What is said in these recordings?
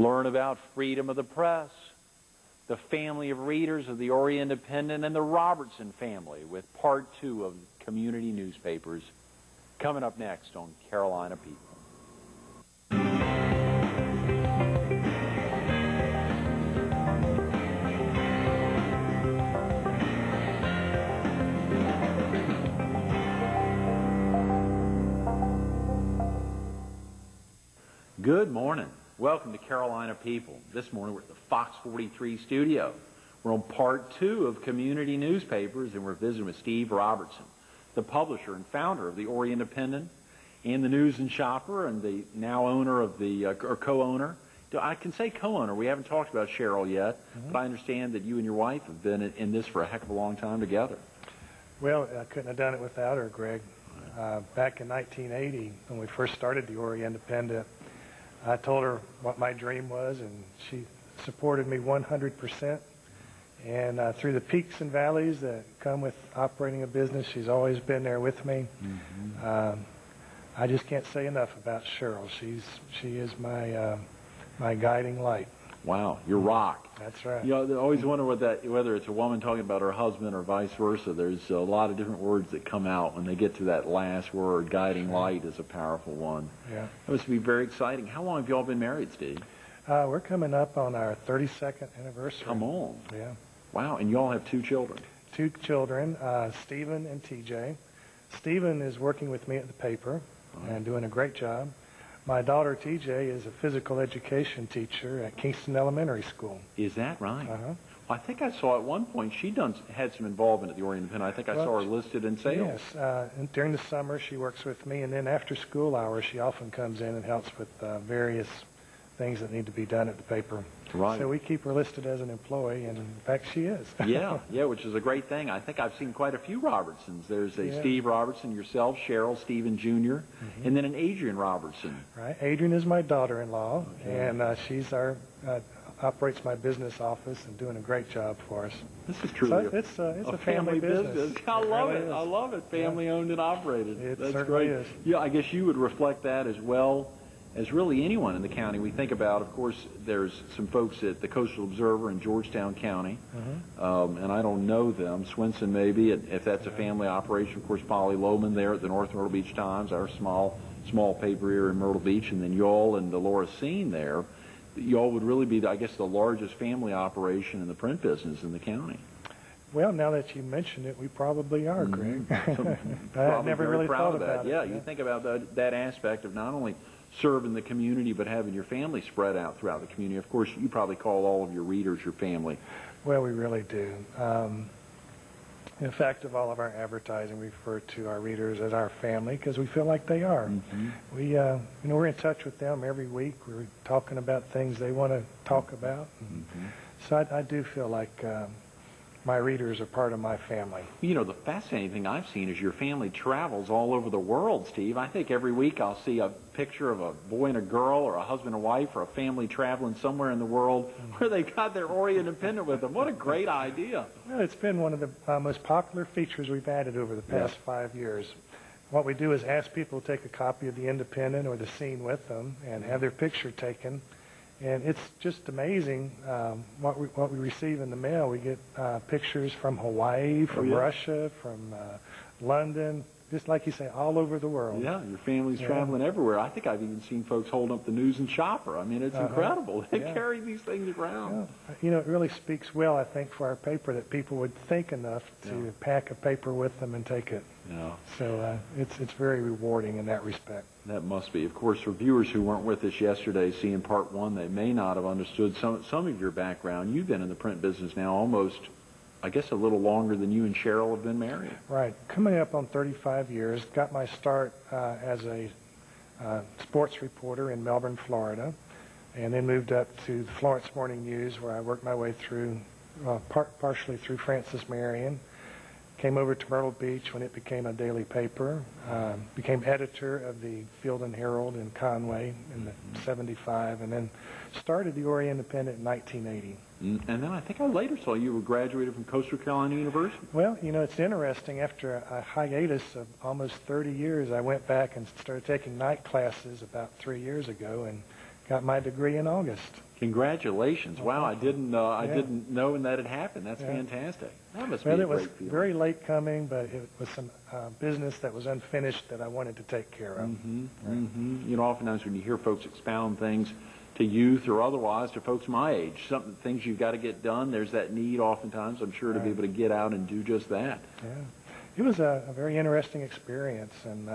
Learn about freedom of the press, the family of readers of the Orient Independent, and the Robertson family with part 2 of community newspapers coming up next on Carolina People. Good morning. Welcome to Carolina People. This morning we're at the Fox 43 studio. We're on part 2 of community newspapers, and we're visiting with Steve Robertson, the publisher and founder of the Orient Independent and the News and Shopper, and the now owner of the, or co-owner. I can say co-owner. We haven't talked about Cheryl yet, but I understand that you and your wife have been in this for a heck of a long time together. Well, I couldn't have done it without her, Greg. Back in 1980, when we first started the Orient Independent, I told her what my dream was, and she supported me 100%. And through the peaks and valleys that come with operating a business, she's always been there with me. I just can't say enough about Cheryl. She is my guiding light. Wow, your rock. That's right. You know, I always wonder whether it's a woman talking about her husband or vice versa. There's a lot of different words that come out when they get to that last word. Guiding light is a powerful one. Yeah. That must be very exciting. How long have you all been married, Steve? We're coming up on our 32nd anniversary. Come on. Yeah. Wow, and you all have 2 children. 2 children, Stephen and TJ. Stephen is working with me at the paper and doing a great job. My daughter, TJ, is a physical education teacher at Kingston Elementary School. Is that right? Well, I think I saw at one point she had some involvement at the Orient Independent. I think I saw her listed in sales. Yes. And during the summer, she works with me, and then after school hours, she often comes in and helps with various things that need to be done at the paper. Right. So we keep her listed as an employee, and in fact, she is. Yeah, which is a great thing. I think I've seen quite a few Robertsons. There's a Steve Robertson, yourself, Cheryl, Stephen Jr., and then an Adrian Robertson. Right. Adrian is my daughter-in-law, and she's operates my business office and doing a great job for us. This is truly it's a family business. I love it. I love it. Family owned and operated. That's certainly great. Yeah, I guess you would reflect that as well as really anyone in the county. We think about, of course, there's some folks at the Coastal Observer in Georgetown County, and I don't know them. Swinson maybe, if that's a family operation. Of course, Polly Lohman there at the North Myrtle Beach Times, our small paper here in Myrtle Beach, and then y'all and Delora Scene there. Y'all would really be, I guess, the largest family operation in the print business in the county. Well, now that you mention it, we probably are, Greg. I never really thought about it. Yeah, you think about that aspect of not only serving the community, but having your family spread out throughout the community. Of course, you probably call all of your readers your family. Well, we really do. In fact, of all of our advertising, we refer to our readers as our family because we feel like they are. We, we're in touch with them every week. We're talking about things they want to talk about. So I do feel like my readers are part of my family. You know, the fascinating thing I've seen is your family travels all over the world, Steve. I think every week I'll see a picture of a boy and a girl or a husband and wife or a family traveling somewhere in the world where they've got their Orient Independent with them. What a great idea. Well, it's been one of the most popular features we've added over the past 5 years. What we do is ask people to take a copy of the Independent or the Scene with them and have their picture taken. And it's just amazing what we receive in the mail. We get pictures from Hawaii, from Russia, from London, just like you say, all over the world. Yeah, your family's traveling everywhere. I think I've even seen folks holding up the News and Shopper. I mean, it's incredible. They carry these things around. Yeah. You know, it really speaks well, I think, for our paper that people would think enough to pack a paper with them and take it. Yeah. So it's very rewarding in that respect. That must be. Of course, for viewers who weren't with us yesterday seeing part 1, they may not have understood some of your background. You've been in the print business now almost, I guess, a little longer than you and Cheryl have been married. Right. Coming up on 35 years. Got my start as a sports reporter in Melbourne, Florida, and then moved up to the Florence Morning News, where I worked my way through, partially through Francis Marion. Came over to Myrtle Beach when it became a daily paper. Became editor of the Field and Herald in Conway in '75, and then started the Orient Independent in 1980. And then I think I later saw you were graduated from Coastal Carolina University. Well, you know, it's interesting. After a hiatus of almost 30 years, I went back and started taking night classes about 3 years ago and got my degree in August. Congratulations! Wow, I didn't Yeah. didn't know that had happened. That's Yeah. fantastic. That must Well, be a it was great feeling. very late coming, but it was some business that was unfinished that I wanted to take care of. You know, oftentimes when you hear folks expound things to youth or otherwise to folks my age, things you've got to get done, there's that need oftentimes, I'm sure, to be able to get out and do just that. Yeah. It was a very interesting experience, and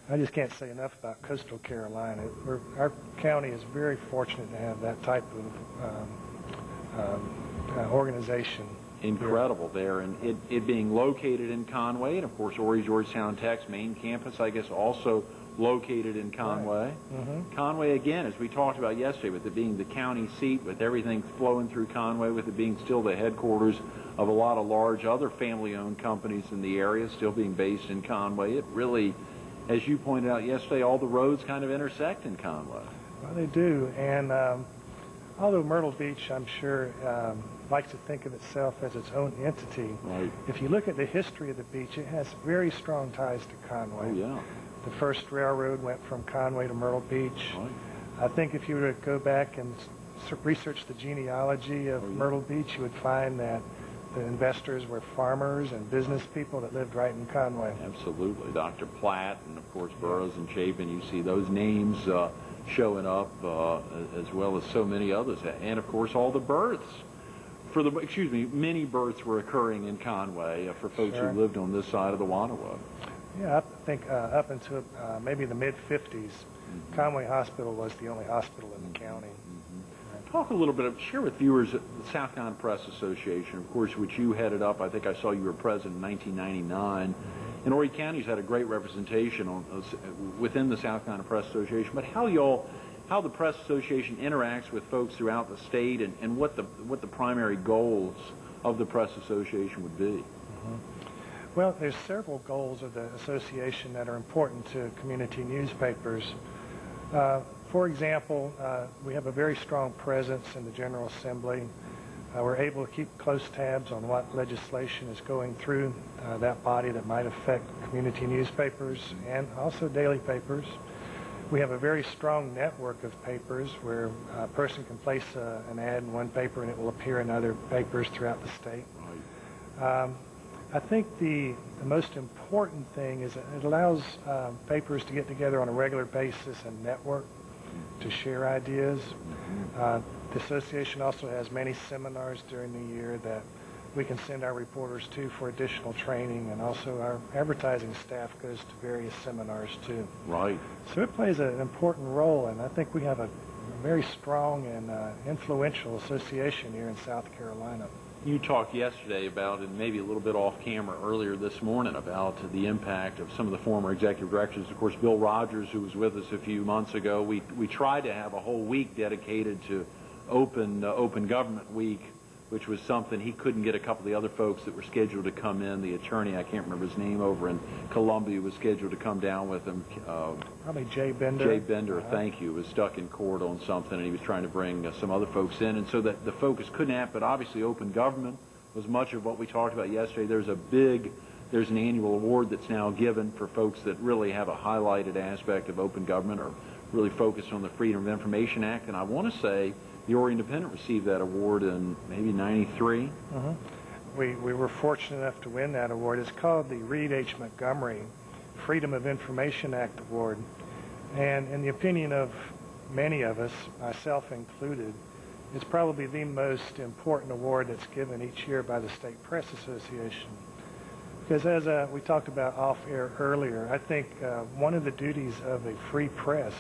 I just can't say enough about coastal Carolina. Our county is very fortunate to have that type of organization. Incredible there, and it being located in Conway, and of course Horry Georgetown Tech's main campus, I guess, also located in Conway. Right. Conway, again, as we talked about yesterday, with it being the county seat, with everything flowing through Conway, with it being still the headquarters of a lot of large other family-owned companies in the area, still being based in Conway, it really, as you pointed out yesterday, all the roads kind of intersect in Conway. Well, they do, and although Myrtle Beach, I'm sure, likes to think of itself as its own entity, Right. if you look at the history of the beach, it has very strong ties to Conway. Oh, yeah. The first railroad went from Conway to Myrtle Beach. Right. I think if you were to go back and research the genealogy of Myrtle Beach, you would find that the investors were farmers and business people that lived right in Conway. Absolutely. Dr. Platt and, of course, Burroughs and Chapin, you see those names showing up as well as so many others. And, of course, all the births. Many births were occurring in Conway for folks Sure. who lived on this side of the Watauga. Yeah, I think up until maybe the mid-50s, Conway Hospital was the only hospital in the county. Talk a little bit, share with viewers the South Carolina Press Association, of course, which you headed up. I think I saw you were president in 1999. And Horry County's had a great representation within the South Carolina Press Association. But how the Press Association interacts with folks throughout the state, and what the primary goals of the Press Association would be. Well, there's several goals of the association that are important to community newspapers. For example, we have a very strong presence in the General Assembly. We're able to keep close tabs on what legislation is going through that body that might affect community newspapers and also daily papers. We have a very strong network of papers where a person can place an ad in one paper and it will appear in other papers throughout the state. I think the most important thing is that it allows papers to get together on a regular basis and network to share ideas. The association also has many seminars during the year that we can send our reporters to for additional training, and also our advertising staff goes to various seminars too. Right. So it plays an important role, and I think we have a very strong and influential association here in South Carolina. You talked yesterday about, and maybe a little bit off camera earlier this morning, about the impact of some of the former executive directors. Of course, Bill Rogers, who was with us a few months ago, we tried to have a whole week dedicated to Open Government Week, which was something he couldn't get. A couple of the other folks that were scheduled to come in, the attorney, I can't remember his name, over in Columbia, was scheduled to come down with him. Probably Jay Bender. Jay Bender, thank you, was stuck in court on something, and he was trying to bring some other folks in, and so that the focus couldn't happen. But obviously open government was much of what we talked about yesterday. There's an annual award that's now given for folks that really have a highlighted aspect of open government or really focused on the Freedom of Information Act, and I want to say the Horry Independent received that award in maybe '93. We were fortunate enough to win that award. It's called the Reed H. Montgomery Freedom of Information Act Award. And in the opinion of many of us, myself included, it's probably the most important award that's given each year by the State Press Association. Because as we talked about off-air earlier, I think one of the duties of a free press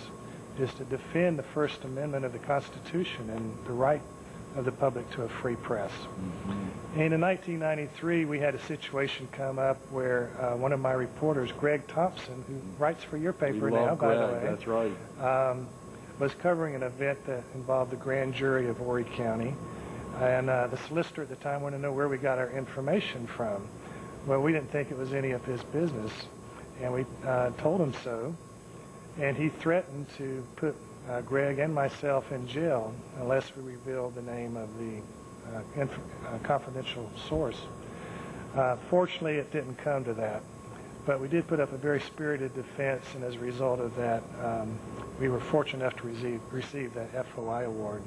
is to defend the First Amendment of the Constitution and the right of the public to a free press. And in 1993, we had a situation come up where one of my reporters, Greg Thompson, who writes for your paper now, by the way, that's right, was covering an event that involved the grand jury of Horry County. And the solicitor at the time wanted to know where we got our information from. Well, we didn't think it was any of his business, and we told him so. And he threatened to put Greg and myself in jail unless we revealed the name of the confidential source. Fortunately, it didn't come to that. But we did put up a very spirited defense, and as a result of that, we were fortunate enough to receive that FOI award.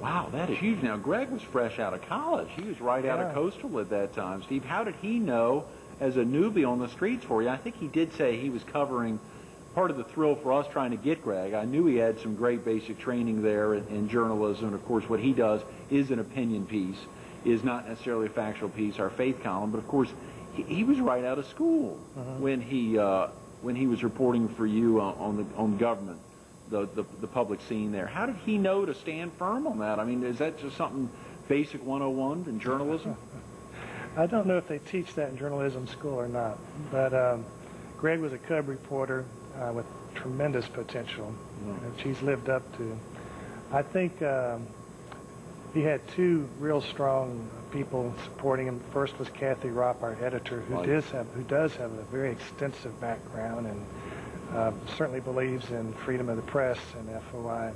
Wow, that is huge. Now, Greg was fresh out of college. He was right out of Coastal at that time. Steve, how did he know as a newbie on the streets for you? I think he did say he was covering part of the thrill for us trying to get Greg. I knew he had some great basic training there in journalism. And, of course, what he does is an opinion piece, is not necessarily a factual piece, our faith column. But, of course, he was right out of school when he was reporting for you on government. The public scene there. How did he know to stand firm on that? I mean, is that just something basic 101 in journalism? I don't know if they teach that in journalism school or not, but Greg was a cub reporter with tremendous potential, which he's lived up to. I think he had two real strong people supporting him. First was Kathy Ropp, our editor, who does have a very extensive background and certainly believes in freedom of the press and FOI.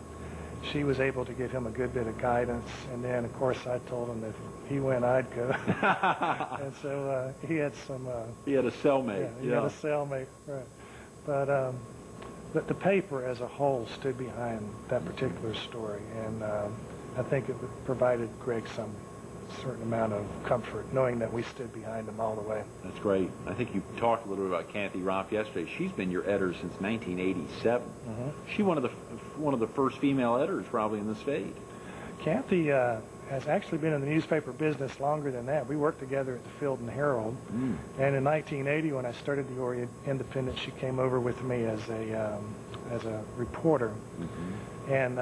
She was able to give him a good bit of guidance, and then, of course, I told him that if he went, I'd go. And so he had some... he had a cellmate. Yeah, he had a cellmate, right. But the paper as a whole stood behind that particular story, and I think it provided Greg some certain amount of comfort, knowing that we stood behind him all the way. That's great. I think you talked a little bit about Kathy Ropp yesterday. She's been your editor since 1987. She's one of the first female editors probably in the state. Kathy has actually been in the newspaper business longer than that. We worked together at the Field and Herald, and in 1980, when I started the Oriole Independent, she came over with me as a reporter, and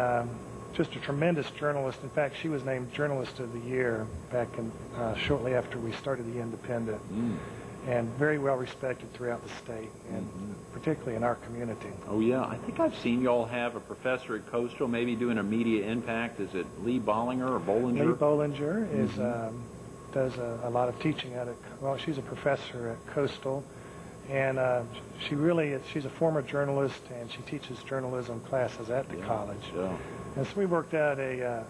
just a tremendous journalist. In fact, she was named Journalist of the Year back in shortly after we started the Independent, and very well respected throughout the state, and particularly in our community. Oh yeah, I think I've seen you all have a professor at Coastal, maybe doing a media impact. Is it Lee Bollinger or Bollinger? Lee Bollinger is does a lot of teaching at it. Well, she's a professor at Coastal, and she's a former journalist, and she teaches journalism classes at the college. Yeah. And so we worked out a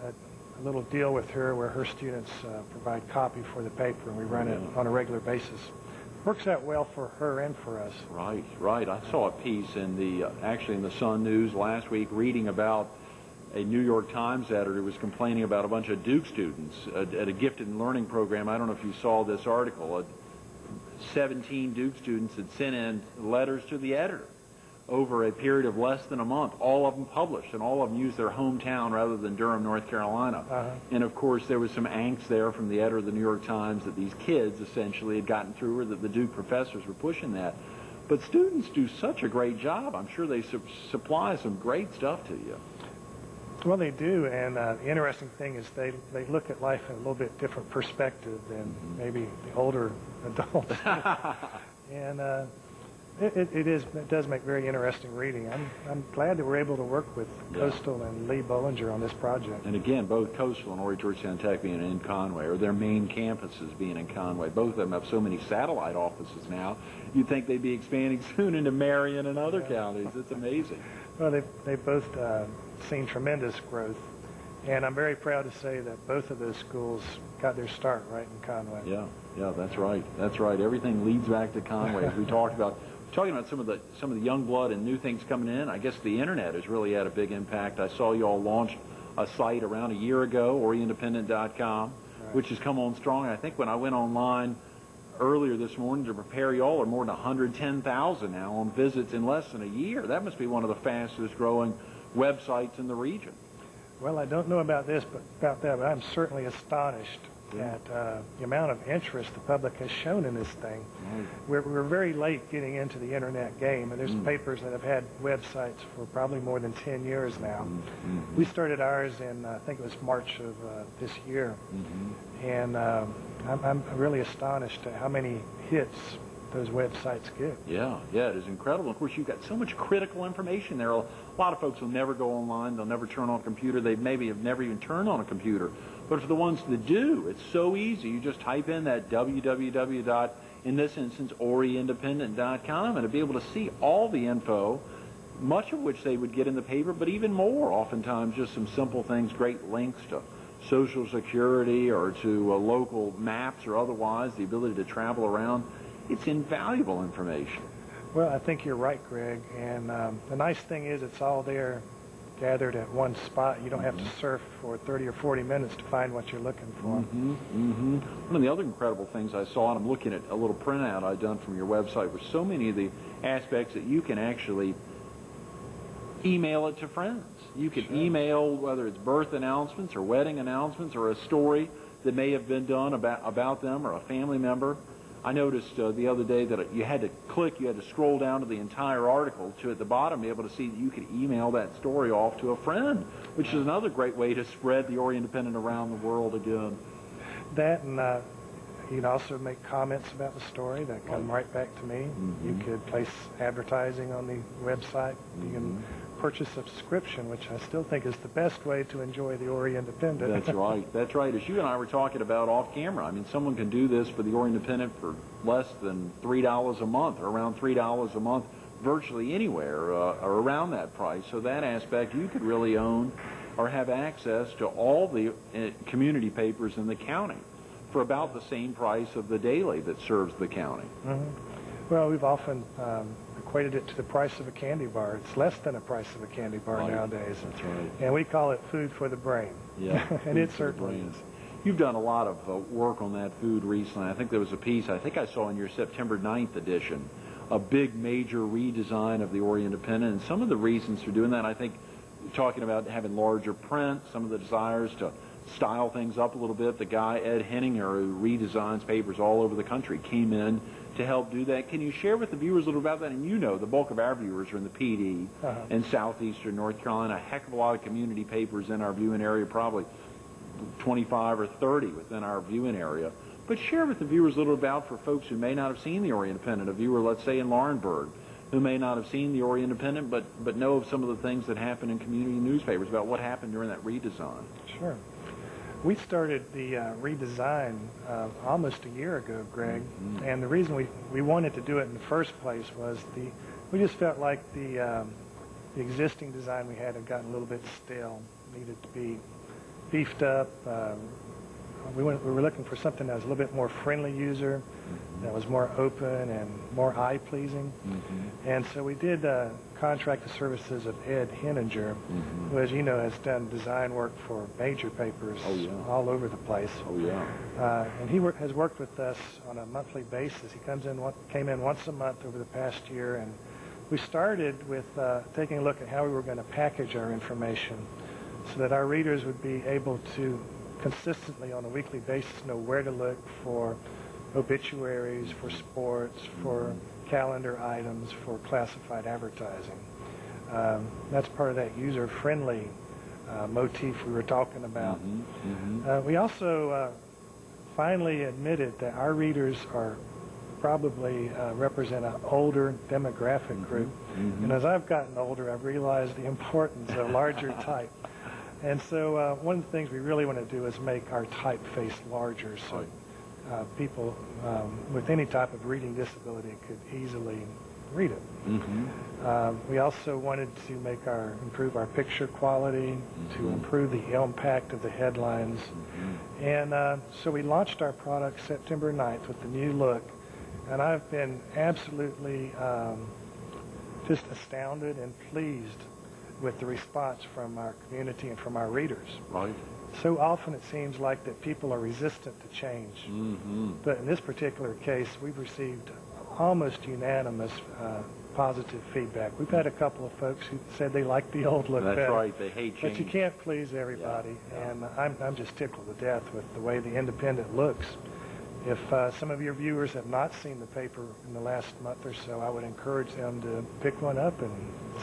little deal with her where her students provide copy for the paper, and we run it on a regular basis. Works out well for her and for us. Right, right. I saw a piece in actually in the Sun News last week reading about a New York Times editor who was complaining about a bunch of Duke students at a gifted learning program. I don't know if you saw this article. 17 Duke students had sent in letters to the editor over a period of less than a month, all of them published, and all of them used their hometown rather than Durham, North Carolina. And, of course, there was some angst there from the editor of the New York Times that these kids essentially had gotten through, or that the Duke professors were pushing that. But students do such a great job. I'm sure they supply some great stuff to you. Well, they do, and the interesting thing is they look at life in a little bit different perspective than maybe the older adults. And it does make very interesting reading. I'm glad that we're able to work with Coastal and Lee Bollinger on this project. And again, both Coastal and Georgetown Tech being in Conway, or their main campuses being in Conway, both of them have so many satellite offices now. You'd think they'd be expanding soon into Marion and other counties. It's amazing. Well, they've both seen tremendous growth, and I'm very proud to say that both of those schools got their start right in Conway. Yeah, that's right. That's right. Everything leads back to Conway, as we talked about. Talking about some of the young blood and new things coming in, I guess the internet has really had a big impact. I saw you all launch a site around a year ago, OrieIndependent.com, which has come on strong. I think when I went online earlier this morning to prepare you all, are more than 110,000 now on visits in less than a year. That must be one of the fastest growing websites in the region. Well, I don't know about that, but I'm certainly astonished at the amount of interest the public has shown in this thing. We're very late getting into the internet game, and there's papers that have had websites for probably more than 10 years now. We started ours in, I think it was March of this year, and I'm really astonished at how many hits those websites get. Yeah, it is incredible. Of course, you've got so much critical information there. A lot of folks will never go online. They'll never turn on a computer. They maybe have never even turned on a computer. But for the ones that do, it's so easy. You just type in that www. In this instance, OrieIndependent.com, and to be able to see all the info, much of which they would get in the paper, but even more, oftentimes just some simple things, great links to Social Security or to local maps or otherwise, the ability to travel around. It's invaluable information. Well, I think you're right, Greg. And the nice thing is it's all there gathered at one spot. You don't have to surf for 30 or 40 minutes to find what you're looking for. One of the other incredible things I saw, and I'm looking at a little printout I'd done from your website, were so many of the aspects that you can actually email it to friends. You can email, whether it's birth announcements or wedding announcements or a story that may have been done about them or a family member. I noticed the other day that you had to scroll down to the entire article to at the bottom be able to see that you could email that story off to a friend, which is another great way to spread the Orient Independent around the world again. That, and you can also make comments about the story that come right back to me. You could place advertising on the website. You can purchase a subscription, which I still think is the best way to enjoy the Orient Independent. That's right. That's right. As you and I were talking about off camera, I mean, someone can do this for the Orient Independent for less than $3 a month, or around $3 a month, virtually anywhere, or around that price. So that aspect, you could really own or have access to all the community papers in the county for about the same price of the daily that serves the county. Well, we've often equated it to the price of a candy bar. It's less than the price of a candy bar nowadays. That's right. And we call it food for the brain. Yeah. And it certainly is. You've done a lot of work on that food recently. I think there was a piece, I think I saw in your September 9th edition, a big major redesign of the Orient Independent. And some of the reasons for doing that, I think, talking about having larger print, some of the desires to style things up a little bit. The guy, Ed Henninger, who redesigns papers all over the country, came in to help do that. Can you share with the viewers a little about that? And you know, the bulk of our viewers are in the PD and southeastern North Carolina. A heck of a lot of community papers in our viewing area, probably 25 or 30 within our viewing area. But share with the viewers a little about, for folks who may not have seen the Orient Independent, a viewer, let's say, in Laurinburg, who may not have seen the Orient Independent, but know of some of the things that happen in community newspapers, about what happened during that redesign. Sure. We started the redesign almost a year ago, Greg, and the reason we wanted to do it in the first place was we just felt like the existing design we had gotten a little bit stale, needed to be beefed up. We were looking for something that was a little bit more friendly user, that was more open and more eye-pleasing. And so we did contract the services of Ed Henninger, who, as you know, has done design work for major papers all over the place. And he has worked with us on a monthly basis. He came in once a month over the past year, and we started with taking a look at how we were going to package our information so that our readers would be able to consistently on a weekly basis know where to look for obituaries, for sports, for calendar items, for classified advertising. That's part of that user-friendly motif we were talking about. We also finally admitted that our readers are probably represent an older demographic group. And as I've gotten older, I've realized the importance of larger type. And so one of the things we really want to do is make our typeface larger so people with any type of reading disability could easily read it. We also wanted to improve our picture quality, to improve the impact of the headlines. And so we launched our product September 9th with the new look. And I've been absolutely just astounded and pleased with the response from our community and from our readers. So often it seems like that people are resistant to change. But in this particular case, we've received almost unanimous positive feedback. We've had a couple of folks who said they like the old look better. That's right, they hate change. But you can't please everybody. And I'm just tickled to death with the way the Independent looks. If some of your viewers have not seen the paper in the last month or so, I would encourage them to pick one up and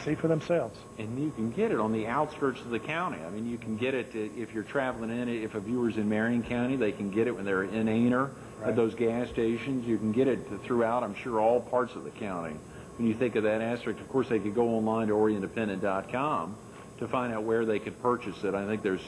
see for themselves. And you can get it on the outskirts of the county. I mean, you can get it if you're traveling in. If a viewer's in Marion County, they can get it when they're in Aner at those gas stations. You can get it throughout, I'm sure, all parts of the county. When you think of that aspect, of course, they could go online to orientindependent.com to find out where they could purchase it. I think there's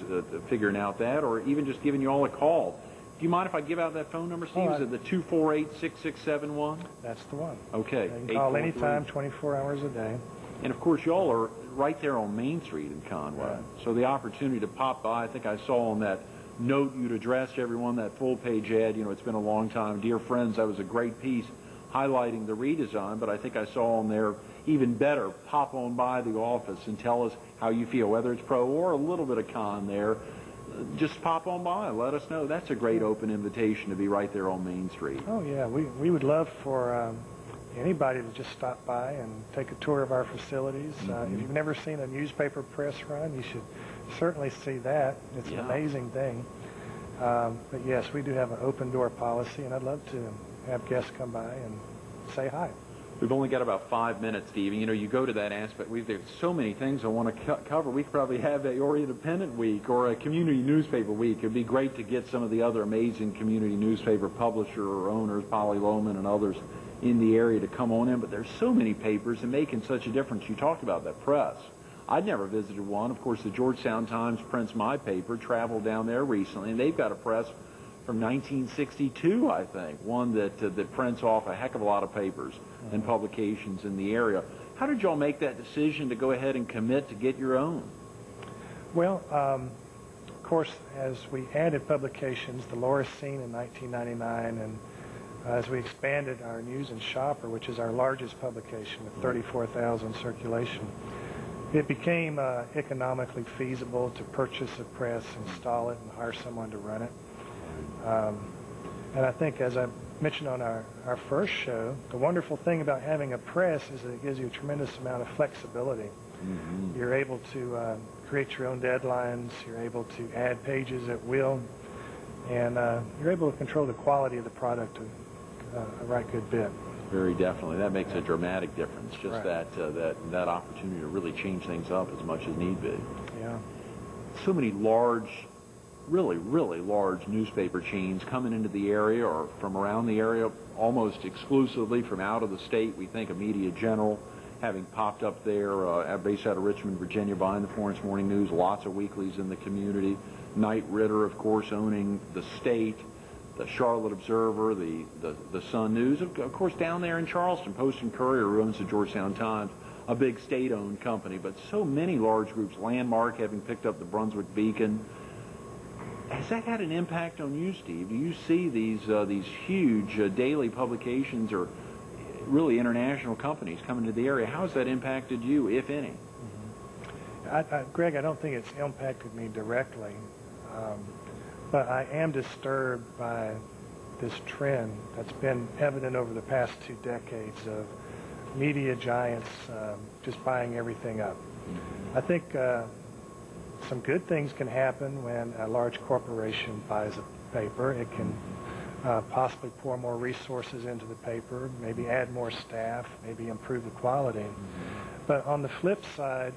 figuring out that, or even just giving you all a call. Do you mind if I give out that phone number, Steve? Is it the 248-6671? That's the one. Okay. You can call anytime, 24 hours a day. And, of course, y'all are right there on Main Street in Conway. So the opportunity to pop by, I think I saw on that note you'd addressed to everyone, that full-page ad, you know, it's been a long time. Dear friends, that was a great piece highlighting the redesign, but I think I saw on there, even better, pop on by the office and tell us how you feel, whether it's pro or a little bit of con there. Just pop on by and let us know. That's a great open invitation to be right there on Main Street. Oh, yeah. We would love for anybody to just stop by and take a tour of our facilities. If you've never seen a newspaper press run, you should certainly see that. It's an amazing thing. But yes, we do have an open door policy, and I'd love to have guests come by and say hi. We've only got about 5 minutes, Steve. You know, you go to that aspect. There's so many things I want to cover. We could probably have a Orient Independent Week or a community newspaper week. It'd be great to get some of the other amazing community newspaper publisher or owners, Polly Lohman and others, in the area to come on in. But there's so many papers and making such a difference. You talked about that press. I'd never visited one. Of course, the Georgetown Times prints my paper, traveled down there recently, and they've got a press from 1962, I think, one that prints off a heck of a lot of papers and publications in the area. How did y'all make that decision to go ahead and commit to get your own? Well, of course, as we added publications, the Loris Scene in 1999, and as we expanded our News and Shopper, which is our largest publication with 34,000 circulation, it became economically feasible to purchase a press, install it, and hire someone to run it. And I think, as I mentioned on our first show, the wonderful thing about having a press is that it gives you a tremendous amount of flexibility. You're able to create your own deadlines, you're able to add pages at will, and you're able to control the quality of the product a right good bit. Very definitely. That makes a dramatic difference, just that opportunity to really change things up as much as need be. Yeah. So many large, really large newspaper chains coming into the area or from around the area, almost exclusively from out of the state. We think of Media General having popped up there, based out of Richmond, Virginia, buying the Florence Morning News, lots of weeklies in the community. Knight Ridder, of course, owning the State, the Charlotte Observer, the Sun News, of course, down there in Charleston, Post and Courier, who owns the Georgetown Times, a big state-owned company, but so many large groups, Landmark having picked up the Brunswick Beacon. Has that had an impact on you, Steve? Do you see these huge daily publications or really international companies coming to the area? How has that impacted you, if any? Greg, I don't think it's impacted me directly, but I am disturbed by this trend that's been evident over the past 2 decades of media giants just buying everything up. I think some good things can happen when a large corporation buys a paper. It can possibly pour more resources into the paper, maybe add more staff, maybe improve the quality. But on the flip side,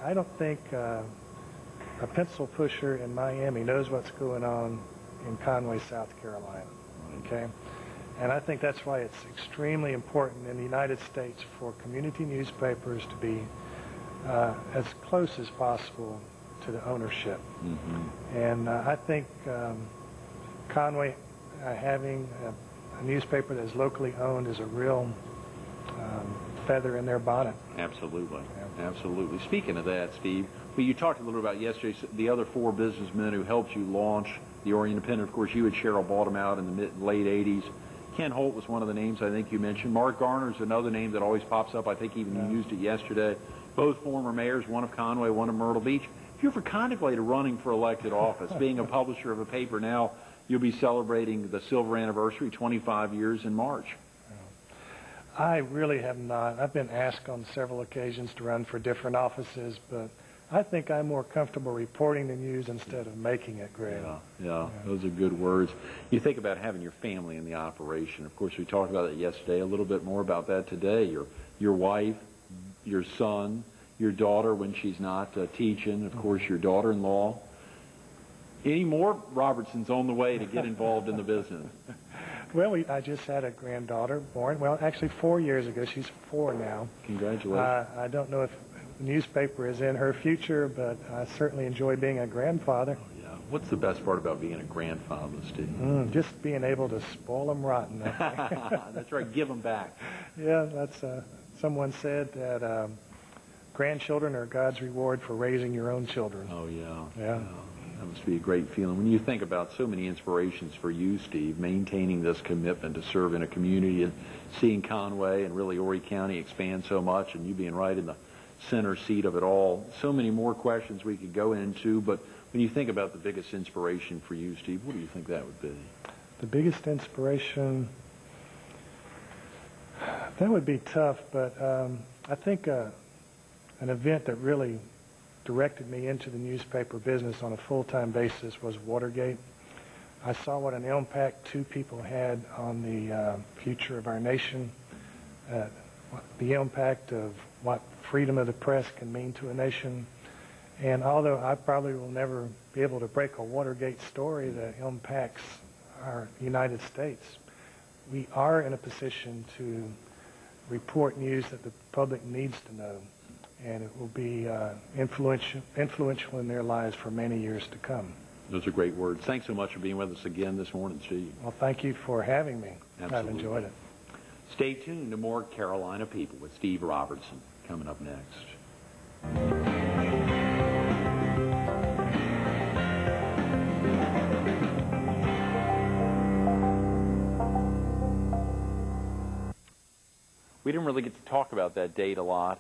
I don't think a pencil pusher in Miami knows what's going on in Conway, South Carolina. Okay? And I think that's why it's extremely important in the United States for community newspapers to be as close as possible to the ownership. And I think Conway having a newspaper that is locally owned is a real feather in their bonnet. Absolutely. Absolutely. Speaking of that, Steve, well, you talked a little about yesterday the other 4 businessmen who helped you launch the Orient Independent. Of course, you and Cheryl bought them out in the late 80s. Ken Holt was one of the names I think you mentioned. Mark Garner's another name that always pops up. I think even you used it yesterday. Both former mayors, one of Conway, one of Myrtle Beach. If you ever contemplated running for elected office, being a publisher of a paper now, you'll be celebrating the silver anniversary, 25 years in March. I really have not. I've been asked on several occasions to run for different offices, but I think I'm more comfortable reporting the news instead of making it, Greg. Yeah, those are good words. You think about having your family in the operation. Of course, we talked about it yesterday, a little bit more about that today. Your wife, your son, your daughter when she's not teaching, of course, your daughter-in-law. Any more Robertsons on the way to get involved in the business? Well, I just had a granddaughter born. Well, actually 4 years ago. She's 4 now. Congratulations. I don't know if the newspaper is in her future, but I certainly enjoy being a grandfather. Oh, yeah. What's the best part about being a grandfather, Steve? Just being able to spoil them rotten. That's right. Give them back. Yeah, that's someone said that grandchildren are God's reward for raising your own children. Oh, yeah. Yeah. That must be a great feeling. When you think about so many inspirations for you, Steve, maintaining this commitment to serve in a community and seeing Conway and really Horry County expand so much, and you being right in the center seat of it all. So many more questions we could go into, but when you think about the biggest inspiration for you, Steve, what do you think that would be? The biggest inspiration, that would be tough, but I think an event that really directed me into the newspaper business on a full-time basis was Watergate. I saw what an impact two people had on the future of our nation, the impact of what freedom of the press can mean to a nation. And although I probably will never be able to break a Watergate story that impacts our United States, we are in a position to report news that the public needs to know, and it will be influential in their lives for many years to come. Those are great words. Thanks so much for being with us again this morning, Steve. Well, thank you for having me. Absolutely. I've enjoyed it. Stay tuned to more Carolina People with Steve Robertson coming up next. We didn't really get to talk about that date a lot,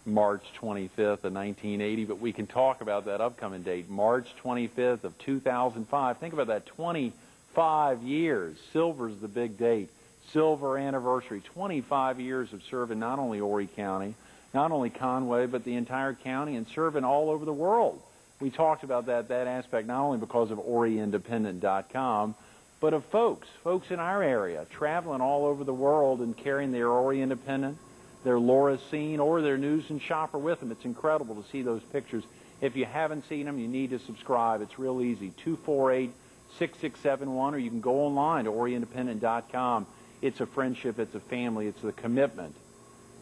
March 25th of 1980, but we can talk about that upcoming date, March 25th of 2005. Think about that, 25 years. Silver's the big date. Silver anniversary, 25 years of serving not only Horry County, not only Conway, but the entire county, and serving all over the world. We talked about that aspect not only because of OrryIndependent.com, but of folks in our area, traveling all over the world and carrying their Horry Independent, their Laura Scene, or their News and Shopper with them. It's incredible to see those pictures. If you haven't seen them, you need to subscribe. It's real easy, 248-6671, or you can go online to OrryIndependent.com. It's a friendship, it's a family, it's the commitment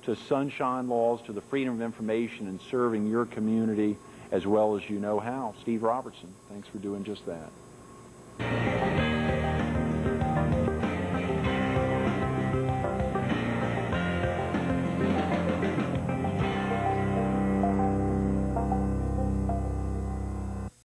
to sunshine laws, to the freedom of information, and serving your community as well as you know how. Steve Robertson, thanks for doing just that.